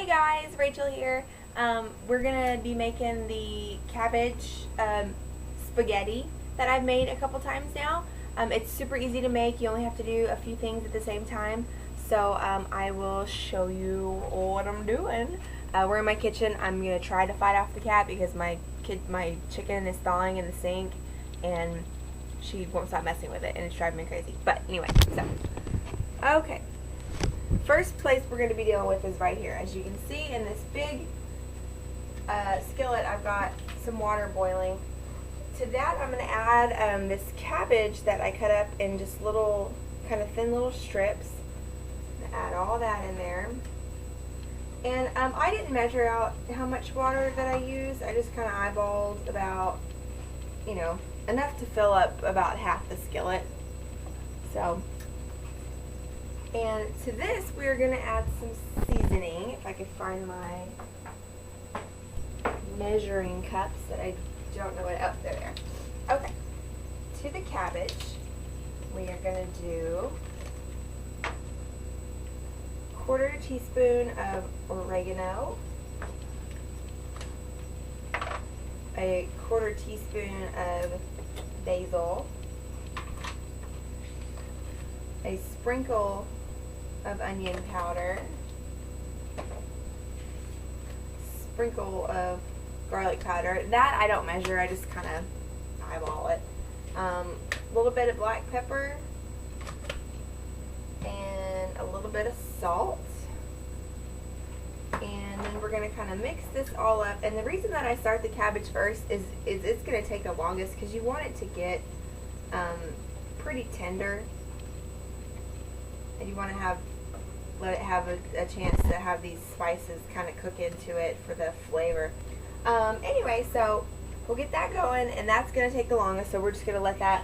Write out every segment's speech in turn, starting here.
guys, Rachel here. We're gonna be making the cabbage spaghetti that I've made a couple times now. It's super easy to make. You only have to do a few things at the same time. So I will show you what I'm doing. We're in my kitchen. I'm gonna try to fight off the cat because my chicken is thawing in the sink and she won't stop messing with it and it's driving me crazy. But anyway, so okay. First place we're going to be dealing with is right here. As you can see in this big skillet, I've got some water boiling. To that I'm going to add this cabbage that I cut up in just little, kind of thin little strips. I'm going to add all that in there. And I didn't measure out how much water that I used. I just kind of eyeballed about, you know, enough to fill up about half the skillet. So, and to this we're going to add some seasoning. If I could find my measuring cups that I don't know what, oh, they're there. Okay, to the cabbage we are going to do a 1/4 teaspoon of oregano, a 1/4 teaspoon of basil, a sprinkle of onion powder, sprinkle of garlic powder. That I don't measure, I just kind of eyeball it. A little bit of black pepper and a little bit of salt. And then we're going to kind of mix this all up. And the reason that I start the cabbage first is it's going to take the longest because you want it to get pretty tender. And you want to let it have a chance to have these spices kind of cook into it for the flavor. Anyway, so we'll get that going, and that's going to take the longest, so we're just going to let that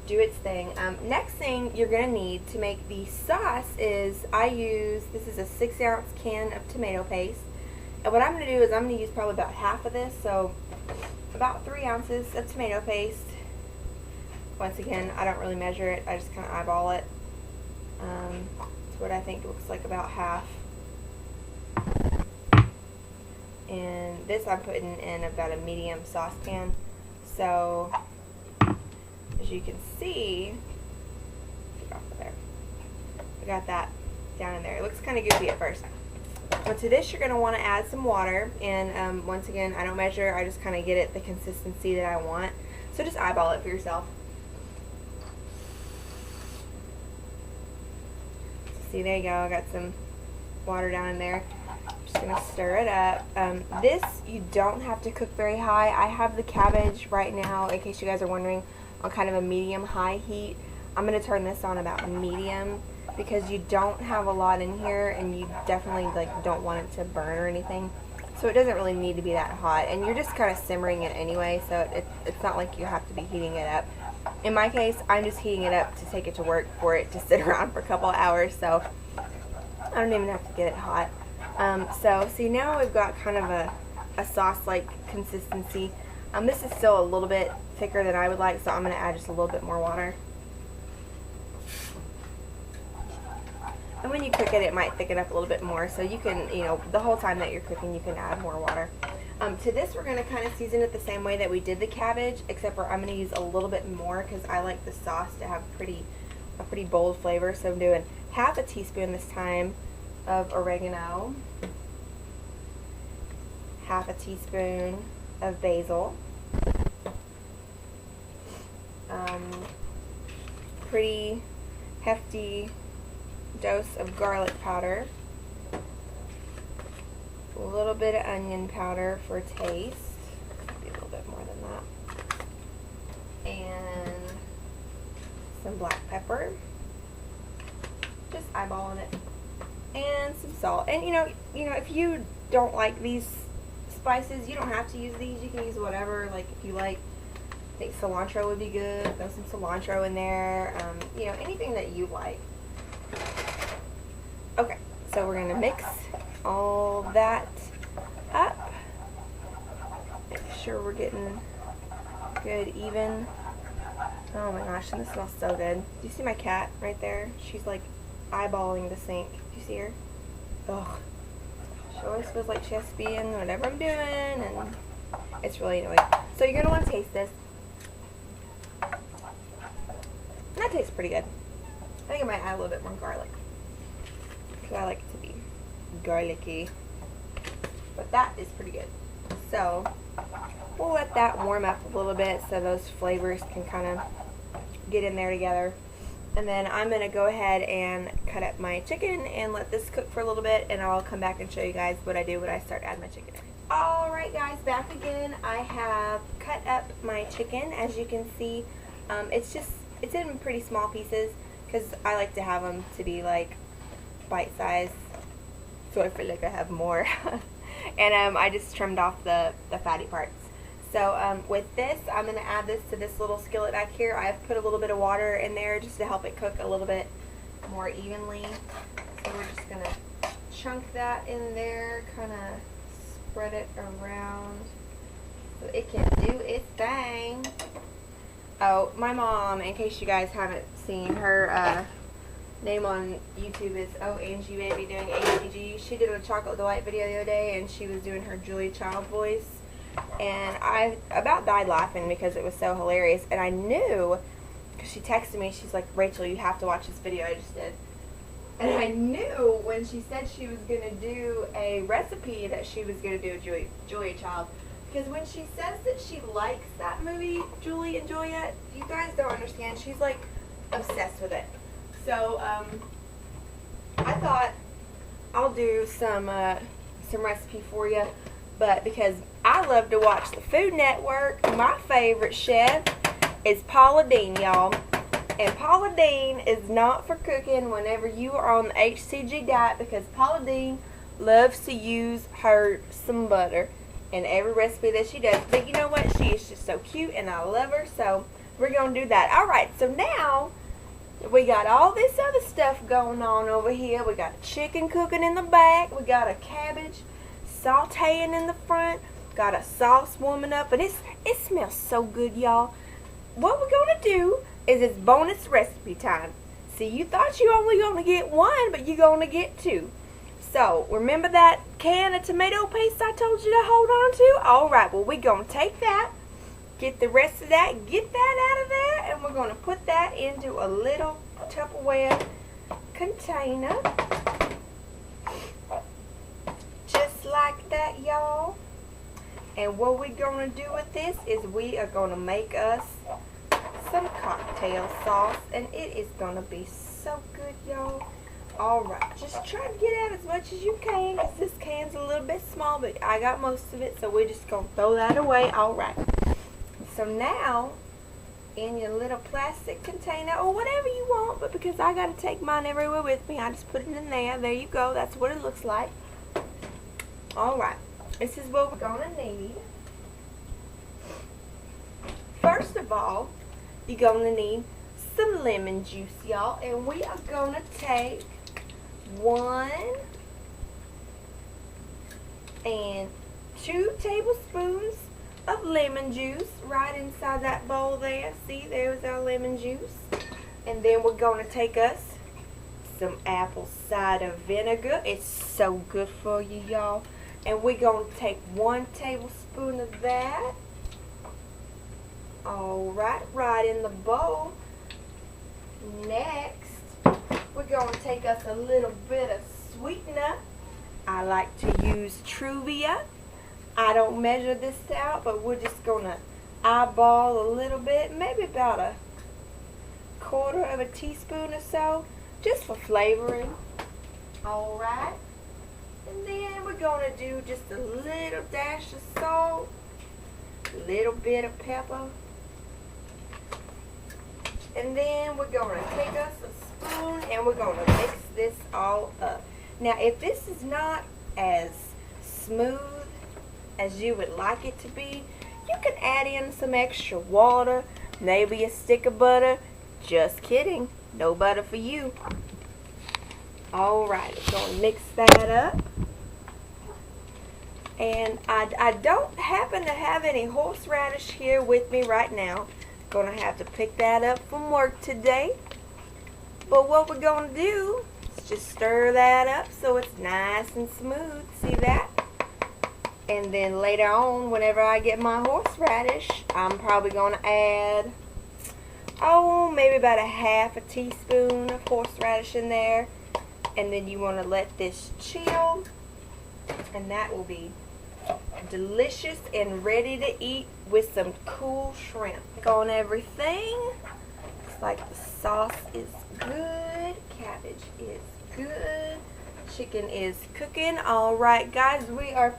do its thing. Next thing you're going to need to make the sauce is, this is a 6-ounce can of tomato paste. And what I'm going to do is I'm going to use probably about half of this, so about 3 ounces of tomato paste. Once again, I don't really measure it, I just kind of eyeball it. It's what I think looks like about half. And this I'm putting in about a medium saucepan. So, as you can see, I got that down in there. It looks kind of goofy at first. But to this, you're going to want to add some water. And once again, I don't measure. I just kind of get it the consistency that I want. So just eyeball it for yourself. See, there you go. I got some water down in there. Just going to stir it up. This, you don't have to cook very high. I have the cabbage right now, in case you guys are wondering, on kind of a medium-high heat. I'm going to turn this on about medium because you don't have a lot in here and you definitely don't want it to burn or anything. So it doesn't really need to be that hot. And you're just kind of simmering it anyway, so it's not like you have to be heating it up. In my case, I'm just heating it up to take it to work for it to sit around for a couple hours, so I don't even have to get it hot. So see, now we've got kind of a sauce-like consistency. This is still a little bit thicker than I would like, so I'm going to add just a little bit more water. And when you cook it, it might thicken up a little bit more, so you can, the whole time that you're cooking, you can add more water. To this, we're going to kind of season it the same way that we did the cabbage, except for I'm going to use a little bit more because I like the sauce to have a pretty bold flavor. So I'm doing half a teaspoon this time of oregano, half a teaspoon of basil, pretty hefty dose of garlic powder, a little bit of onion powder for taste, maybe a little bit more than that, and some black pepper, just eyeballing it, and some salt. And you know, if you don't like these spices, you don't have to use these. You can use whatever, like if you like. I think cilantro would be good. Throw some cilantro in there. Anything that you like. Okay, so we're gonna mix all that up. Make sure we're getting good, even. Oh my gosh, and this smells so good. Do you see my cat right there? She's like eyeballing the sink. Do you see her? Ugh. She always feels like she has to be in whatever I'm doing, and it's really annoying. So you're going to want to taste this. That tastes pretty good. I think I might add a little bit more garlic, because I like it to be garlicky. But that is pretty good. So we'll let that warm up a little bit so those flavors can kind of get in there together. And then I'm going to go ahead and cut up my chicken and let this cook for a little bit, and I'll come back and show you guys what I do when I start adding my chicken in. Alright guys, back again. I have cut up my chicken. As you can see, it's in pretty small pieces because I like to have them to be like bite size, so I feel like I have more. And I just trimmed off the fatty parts. So with this, I'm going to add this to this little skillet back here. I've put a little bit of water in there just to help it cook a little bit more evenly. So we're just going to chunk that in there, kind of spread it around so it can do its thing. Oh, my mom, in case you guys haven't seen, her name on YouTube is Angie Baby doing ACG. She did a chocolate delight video the other day, and she was doing her Julia Child voice. And I about died laughing because it was so hilarious. And I knew, because she texted me, she's like, Rachel, you have to watch this video I just did. And I knew when she said she was going to do a recipe that she was going to do Julia Child. Because when she says that she likes that movie, Julie and Juliet, you guys don't understand. She's like obsessed with it. So I thought I'll do some recipe for you. But because I love to watch the Food Network, my favorite chef is Paula Deen, y'all. And Paula Deen is not for cooking whenever you are on the HCG diet, because Paula Deen loves to use some butter in every recipe that she does. But you know what? She is just so cute and I love her. So we're going to do that. Alright, so now we got all this other stuff going on over here. We got a chicken cooking in the back. We got a cabbage sauteing in the front. Got a sauce warming up, and it smells so good, y'all. What we're gonna do is it's bonus recipe time. See, you thought you only gonna get one, but you're gonna get two. So remember that can of tomato paste I told you to hold on to? Alright, well, we're gonna take that, get the rest of that, get that out of there, and we're gonna put that into a little Tupperware container. Like that, y'all. And what we're gonna do with this is we are gonna make us some cocktail sauce, and it is gonna be so good, y'all. Alright, just try to get out as much as you can, because this can's a little bit small, but I got most of it, so we're just gonna throw that away. Alright, so now in your little plastic container or whatever you want, but because I gotta take mine everywhere with me, I just put it in there. There you go. That's what it looks like. Alright, this is what we're going to need. First of all, you're going to need some lemon juice, y'all. And we are going to take 1 and 2 tablespoons of lemon juice right inside that bowl there. See, there's our lemon juice. And then we're going to take us some apple cider vinegar. It's so good for you, y'all. And we're going to take 1 tablespoon of that. Alright, right in the bowl. Next, we're going to take us a little bit of sweetener. I like to use Truvia. I don't measure this out, but we're just going to eyeball a little bit, maybe about a 1/4 teaspoon or so, just for flavoring. Alright. And then we're going to do just a little dash of salt, a little bit of pepper. And then we're going to take us a spoon and we're going to mix this all up. Now, if this is not as smooth as you would like it to be, you can add in some extra water, maybe a stick of butter. Just kidding. No butter for you. Alright, we're going to mix that up. And I don't happen to have any horseradish here with me right now. Going to have to pick that up from work today. But what we're going to do Let's just stir that up so it's nice and smooth. See that? And then later on, whenever I get my horseradish, I'm probably going to add, maybe about a half a teaspoon of horseradish in there. And then you want to let this chill, and that will be delicious and ready to eat with some cool shrimp. On everything. It's like the sauce is good, cabbage is good, chicken is cooking. Alright guys, we are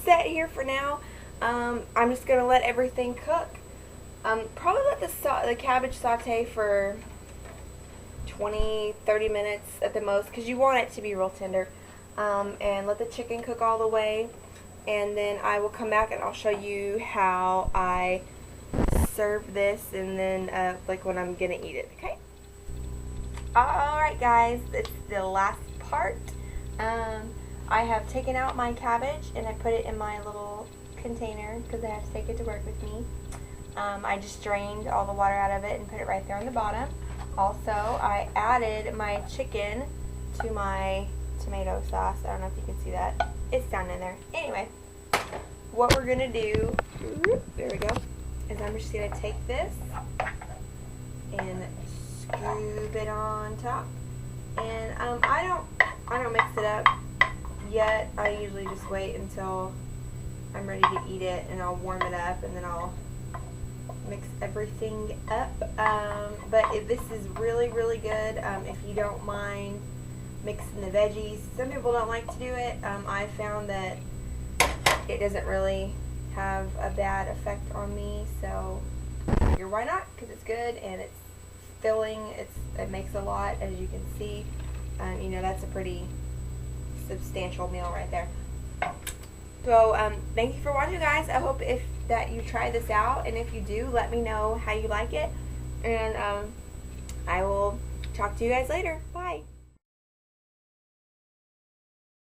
set here for now. I'm just going to let everything cook. Probably let the cabbage saute for 20-30 minutes at the most, because you want it to be real tender. And let the chicken cook all the way, and then I will come back and I'll show you how I serve this, and then like when I'm gonna eat it. Okay. Alright guys, it's the last part. I have taken out my cabbage and I put it in my little container because I have to take it to work with me. I just drained all the water out of it and put it right there on the bottom. Also, I added my chicken to my tomato sauce. I don't know if you can see that. It's down in there. Anyway, what we're going to do, there we go, is I'm just going to take this and scoop it on top. And I don't mix it up yet. I usually just wait until I'm ready to eat it, and I'll warm it up, and then I'll mix everything up. But this is really, really good if you don't mind mixing the veggies. Some people don't like to do it. I found that it doesn't really have a bad effect on me, so I figure why not, because it's good and it's filling. It makes a lot, as you can see. You know, that's a pretty substantial meal right there. So thank you for watching, guys. I hope that you try this out, and if you do, let me know how you like it, and I will talk to you guys later. Bye.